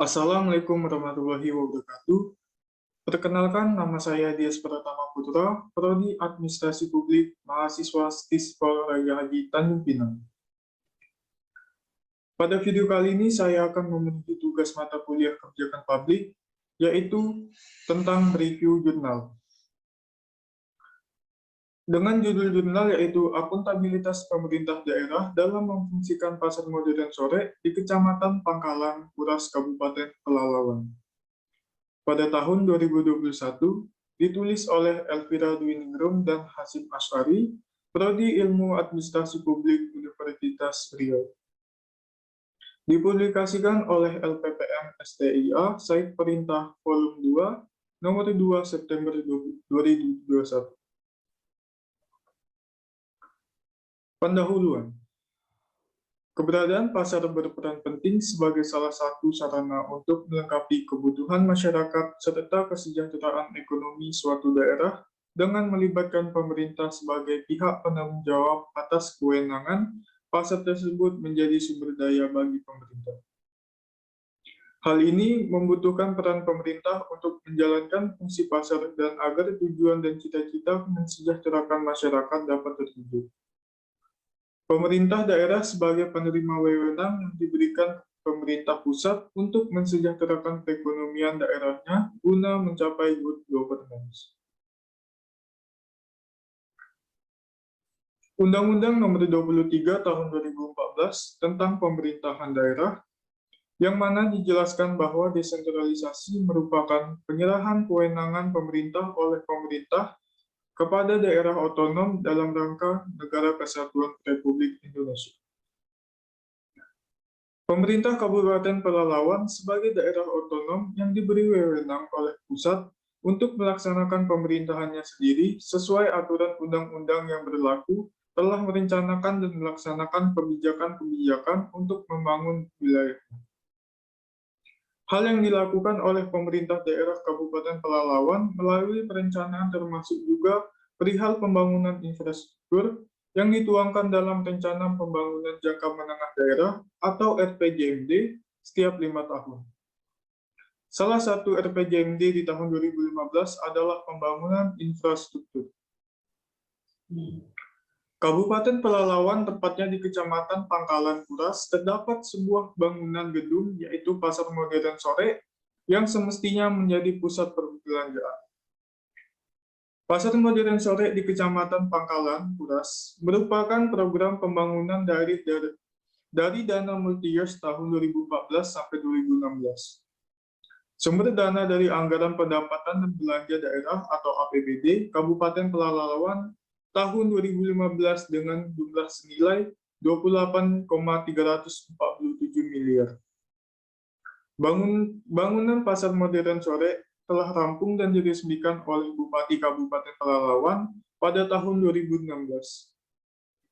Assalamualaikum warahmatullahi wabarakatuh. Perkenalkan, nama saya Dias Pratama Putra, Prodi Administrasi Publik, mahasiswa Stispol Raya Haji Tanjung Pinang. Pada video kali ini, saya akan memenuhi tugas mata kuliah kebijakan publik, yaitu tentang review jurnal. Dengan judul jurnal yaitu Akuntabilitas Pemerintah Daerah dalam Memfungsikan Pasar Modern Sore di Kecamatan Pangkalan, Kuras, Kabupaten Pelalawan. Pada tahun 2021, ditulis oleh Elvira Dwiningrum dan Hasyim Asy'ari, Prodi Ilmu Administrasi Publik Universitas Riau. Dipublikasikan oleh LPPM STIA, Site Perintah Volume 2, nomor 2 September 2021. Pendahuluan. Keberadaan pasar berperan penting sebagai salah satu sarana untuk melengkapi kebutuhan masyarakat serta kesejahteraan ekonomi suatu daerah dengan melibatkan pemerintah sebagai pihak penanggung jawab atas kewenangan pasar tersebut menjadi sumber daya bagi pemerintah. Hal ini membutuhkan peran pemerintah untuk menjalankan fungsi pasar dan agar tujuan dan cita-cita mensejahterakan masyarakat dapat terwujud. Pemerintah daerah sebagai penerima wewenang yang diberikan pemerintah pusat untuk mensejahterakan perekonomian daerahnya guna mencapai good governance. Undang-Undang Nomor 23 Tahun 2014 tentang Pemerintahan Daerah, yang mana dijelaskan bahwa desentralisasi merupakan penyerahan kewenangan pemerintah oleh pemerintah kepada daerah otonom dalam rangka Negara Kesatuan Republik Indonesia. Pemerintah Kabupaten Pelalawan sebagai daerah otonom yang diberi wewenang oleh pusat untuk melaksanakan pemerintahannya sendiri sesuai aturan undang-undang yang berlaku, telah merencanakan dan melaksanakan kebijakan-kebijakan untuk membangun wilayahnya. Hal yang dilakukan oleh pemerintah daerah Kabupaten Pelalawan melalui perencanaan termasuk juga perihal pembangunan infrastruktur yang dituangkan dalam Rencana Pembangunan Jangka Menengah Daerah atau RPJMD setiap 5 tahun. Salah satu RPJMD di tahun 2015 adalah pembangunan infrastruktur. Kabupaten Pelalawan, tepatnya di Kecamatan Pangkalan Kuras, terdapat sebuah bangunan gedung yaitu Pasar Modern Sore yang semestinya menjadi pusat perbelanjaan. Pasar Modern Sore di Kecamatan Pangkalan Kuras merupakan program pembangunan dari dana multi-years tahun 2014 sampai 2016. Sumber dana dari Anggaran Pendapatan dan Belanja Daerah atau APBD Kabupaten Pelalawan tahun 2015 dengan jumlah senilai 28,347 miliar. Bangunan Pasar Modern Sore telah rampung dan diresmikan oleh Bupati Kabupaten Pelalawan pada tahun 2016.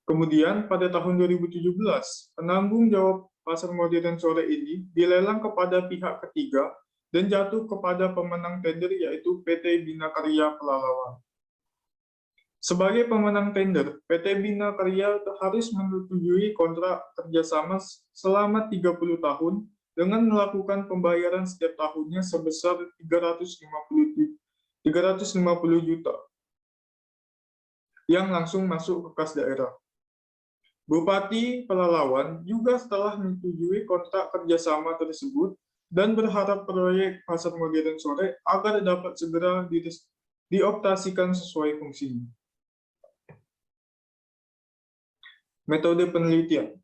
Kemudian pada tahun 2017, penanggung jawab Pasar Modern Sore ini dilelang kepada pihak ketiga dan jatuh kepada pemenang tender yaitu PT Bina Karya Pelalawan. Sebagai pemenang tender, PT Bina Karya harus menyetujui kontrak kerjasama selama 30 tahun dengan melakukan pembayaran setiap tahunnya sebesar 350 juta yang langsung masuk ke kas daerah. Bupati Pelalawan juga setelah menyetujui kontrak kerjasama tersebut dan berharap proyek Pasar Modern Sore agar dapat segera dioperasikan sesuai fungsinya. Metode penelitian.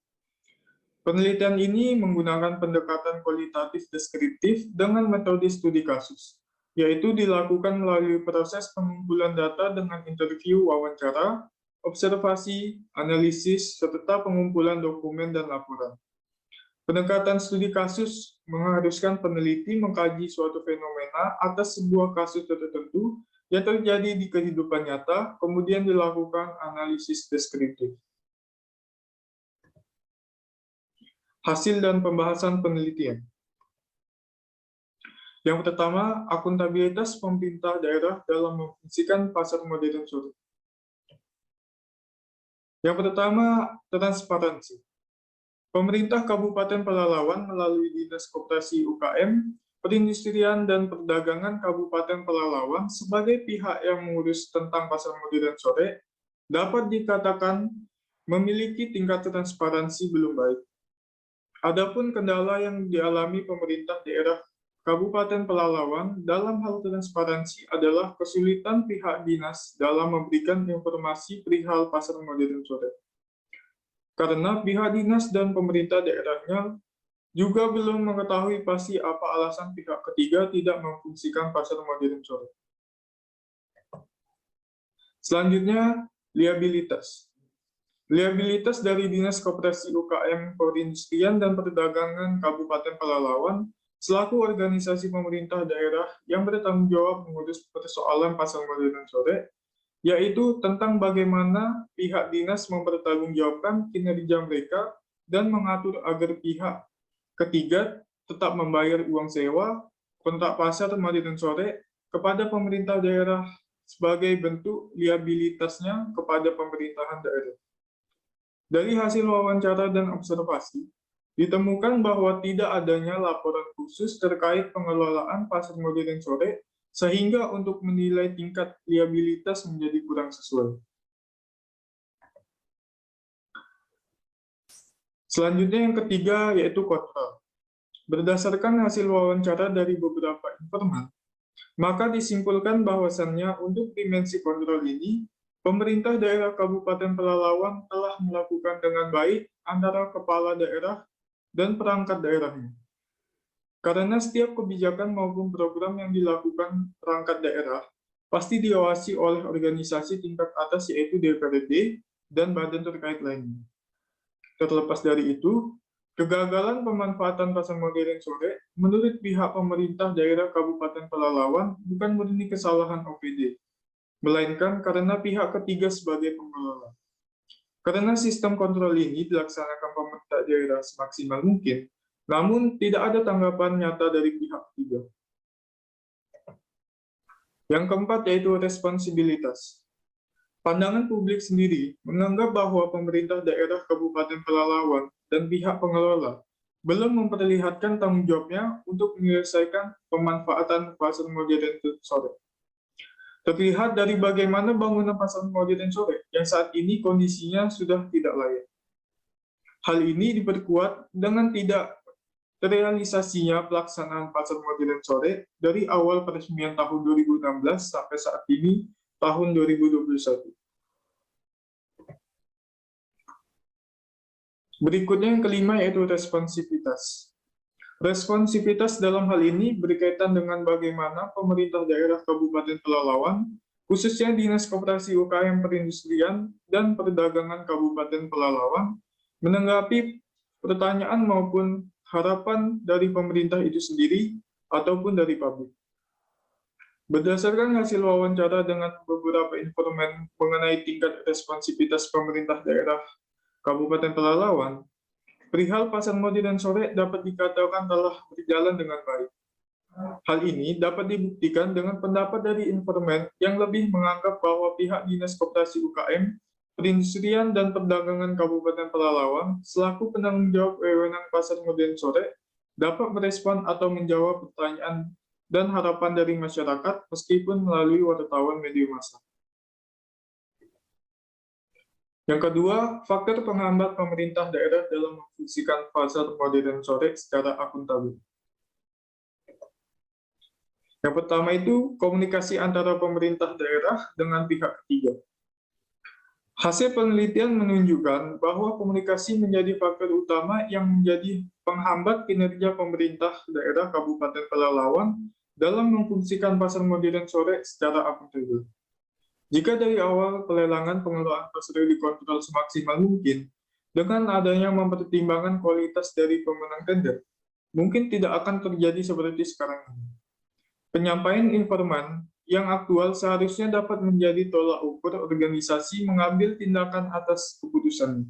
Penelitian ini menggunakan pendekatan kualitatif deskriptif dengan metode studi kasus, yaitu dilakukan melalui proses pengumpulan data dengan interview, wawancara, observasi, analisis, serta pengumpulan dokumen dan laporan. Pendekatan studi kasus mengharuskan peneliti mengkaji suatu fenomena atas sebuah kasus tertentu yang terjadi di kehidupan nyata, kemudian dilakukan analisis deskriptif. Hasil dan pembahasan penelitian. Yang pertama, akuntabilitas pemerintah daerah dalam memfungsikan pasar modern sore. Yang pertama, transparansi. Pemerintah Kabupaten Pelalawan melalui Dinas Koperasi UKM, Perindustrian dan Perdagangan Kabupaten Pelalawan sebagai pihak yang mengurus tentang pasar modern sore dapat dikatakan memiliki tingkat transparansi belum baik. Adapun kendala yang dialami pemerintah daerah Kabupaten Pelalawan dalam hal transparansi adalah kesulitan pihak dinas dalam memberikan informasi perihal pasar modern sore. Karena pihak dinas dan pemerintah daerahnya juga belum mengetahui pasti apa alasan pihak ketiga tidak memfungsikan pasar modern sore. Selanjutnya, liabilitas. Liabilitas dari Dinas Koperasi UKM Perindustrian dan Perdagangan Kabupaten Pelalawan selaku organisasi pemerintah daerah yang bertanggung jawab mengurus persoalan pasar modern sore, yaitu tentang bagaimana pihak dinas mempertanggungjawabkan kinerja mereka dan mengatur agar pihak ketiga tetap membayar uang sewa, kontrak pasar modern sore kepada pemerintah daerah sebagai bentuk liabilitasnya kepada pemerintahan daerah. Dari hasil wawancara dan observasi, ditemukan bahwa tidak adanya laporan khusus terkait pengelolaan pasar modern sore sehingga untuk menilai tingkat liabilitas menjadi kurang sesuai. Selanjutnya yang ketiga yaitu kontrol. Berdasarkan hasil wawancara dari beberapa informan, maka disimpulkan bahwasannya untuk dimensi kontrol ini, pemerintah daerah Kabupaten Pelalawan telah melakukan dengan baik antara kepala daerah dan perangkat daerahnya. Karena setiap kebijakan maupun program yang dilakukan perangkat daerah pasti diawasi oleh organisasi tingkat atas yaitu DPRD dan badan terkait lainnya. Terlepas dari itu, kegagalan pemanfaatan pasar modern sore menurut pihak pemerintah daerah Kabupaten Pelalawan bukan murni kesalahan OPD, melainkan karena pihak ketiga sebagai pengelola. Karena sistem kontrol ini dilaksanakan pemerintah daerah semaksimal mungkin, namun tidak ada tanggapan nyata dari pihak ketiga. Yang keempat yaitu responsibilitas. Pandangan publik sendiri menganggap bahwa pemerintah daerah Kabupaten Pelalawan dan pihak pengelola belum memperlihatkan tanggung jawabnya untuk menyelesaikan pemanfaatan pasar modern sore. Terlihat dari bagaimana bangunan pasar modern sore yang saat ini kondisinya sudah tidak layak. Hal ini diperkuat dengan tidak terrealisasinya pelaksanaan pasar modern sore dari awal peresmian tahun 2016 sampai saat ini tahun 2021. Berikutnya yang kelima yaitu responsivitas. Responsivitas dalam hal ini berkaitan dengan bagaimana pemerintah daerah Kabupaten Pelalawan, khususnya Dinas Koperasi UKM Perindustrian dan Perdagangan Kabupaten Pelalawan, menanggapi pertanyaan maupun harapan dari pemerintah itu sendiri ataupun dari publik. Berdasarkan hasil wawancara dengan beberapa informan mengenai tingkat responsivitas pemerintah daerah Kabupaten Pelalawan, perihal pasar modern sore dapat dikatakan telah berjalan dengan baik. Hal ini dapat dibuktikan dengan pendapat dari informan yang lebih menganggap bahwa pihak Dinas Koperasi UKM, Perindustrian dan Perdagangan Kabupaten Pelalawan selaku penanggung jawab wewenang pasar modern sore dapat merespon atau menjawab pertanyaan dan harapan dari masyarakat meskipun melalui wartawan media massa. Yang kedua, faktor penghambat pemerintah daerah dalam memfungsikan pasar modern sore secara akuntabel. Yang pertama itu komunikasi antara pemerintah daerah dengan pihak ketiga. Hasil penelitian menunjukkan bahwa komunikasi menjadi faktor utama yang menjadi penghambat kinerja pemerintah daerah Kabupaten Pelalawan dalam memfungsikan pasar modern sore secara akuntabel. Jika dari awal pelelangan pengelolaan pasar dikontrol semaksimal mungkin, dengan adanya mempertimbangkan kualitas dari pemenang tender, mungkin tidak akan terjadi seperti sekarang ini. Penyampaian informan yang aktual seharusnya dapat menjadi tolak ukur organisasi mengambil tindakan atas keputusan.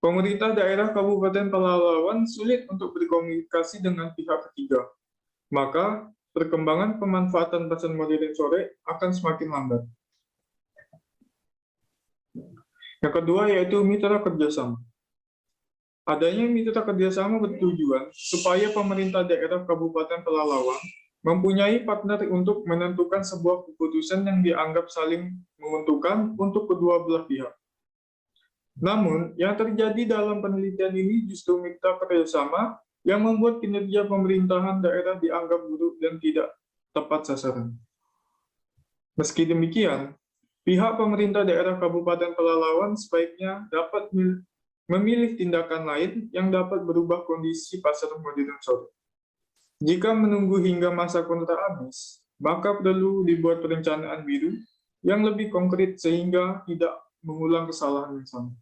Pemerintah daerah Kabupaten Pelalawan sulit untuk berkomunikasi dengan pihak ketiga, maka perkembangan pemanfaatan pasar modern sore akan semakin lambat. Yang kedua yaitu mitra kerjasama. Adanya mitra kerjasama bertujuan supaya pemerintah daerah Kabupaten Pelalawan mempunyai partner untuk menentukan sebuah keputusan yang dianggap saling menguntungkan untuk kedua belah pihak. Namun, yang terjadi dalam penelitian ini justru mitra kerjasama yang membuat kinerja pemerintahan daerah dianggap buruk dan tidak tepat sasaran. Meski demikian, pihak pemerintah daerah Kabupaten Pelalawan sebaiknya dapat memilih tindakan lain yang dapat berubah kondisi pasar modern sore. Jika menunggu hingga masa kontrak habis, maka perlu dibuat perencanaan biru yang lebih konkret sehingga tidak mengulang kesalahan yang sama.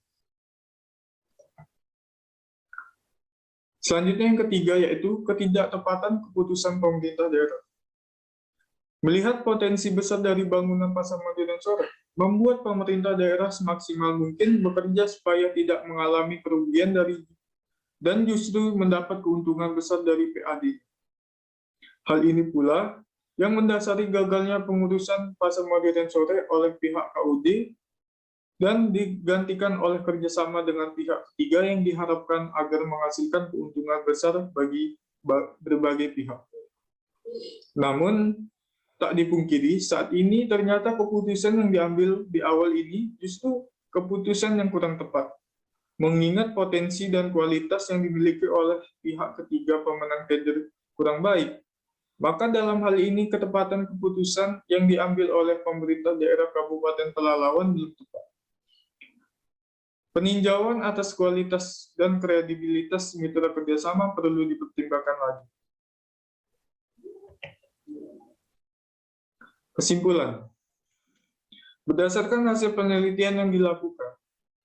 Selanjutnya yang ketiga yaitu ketidaktepatan keputusan pemerintah daerah. Melihat potensi besar dari bangunan pasar modern sore, membuat pemerintah daerah semaksimal mungkin bekerja supaya tidak mengalami kerugian dan justru mendapat keuntungan besar dari PAD. Hal ini pula yang mendasari gagalnya pengurusan pasar modern sore oleh pihak KUD dan digantikan oleh kerjasama dengan pihak ketiga yang diharapkan agar menghasilkan keuntungan besar bagi berbagai pihak. Namun, tak dipungkiri, saat ini ternyata keputusan yang diambil di awal ini justru keputusan yang kurang tepat, mengingat potensi dan kualitas yang dimiliki oleh pihak ketiga pemenang tender kurang baik. Maka dalam hal ini ketepatan keputusan yang diambil oleh pemerintah daerah Kabupaten Pelalawan belum tepat. Peninjauan atas kualitas dan kredibilitas mitra kerjasama perlu dipertimbangkan lagi. Kesimpulan, berdasarkan hasil penelitian yang dilakukan,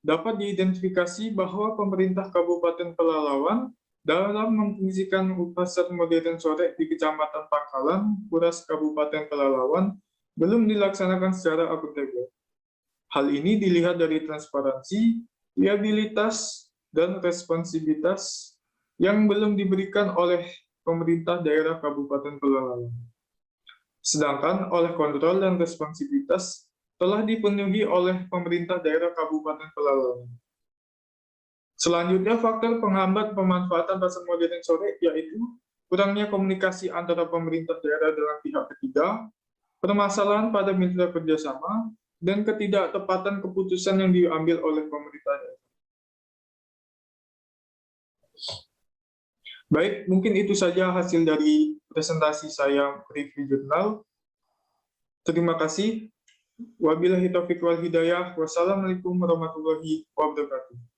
dapat diidentifikasi bahwa pemerintah Kabupaten Pelalawan dalam memfungsikan pasar modern sore di Kecamatan Pangkalan, Kuras, Kabupaten Pelalawan, belum dilaksanakan secara akuntabel. Hal ini dilihat dari transparansi, liabilitas, dan responsibilitas yang belum diberikan oleh pemerintah daerah Kabupaten Pelalawan. Sedangkan oleh kontrol dan responsibilitas telah dipenuhi oleh pemerintah daerah Kabupaten Pelalawan. Selanjutnya, faktor penghambat pemanfaatan pasar modern sore yaitu kurangnya komunikasi antara pemerintah daerah dengan pihak ketiga, permasalahan pada mitra kerjasama, dan ketidaktepatan keputusan yang diambil oleh pemerintah daerah. Baik, mungkin itu saja hasil dari presentasi saya review jurnal. Terima kasih. Wabillahi taufiq wal hidayah. Wassalamualaikum warahmatullahi wabarakatuh.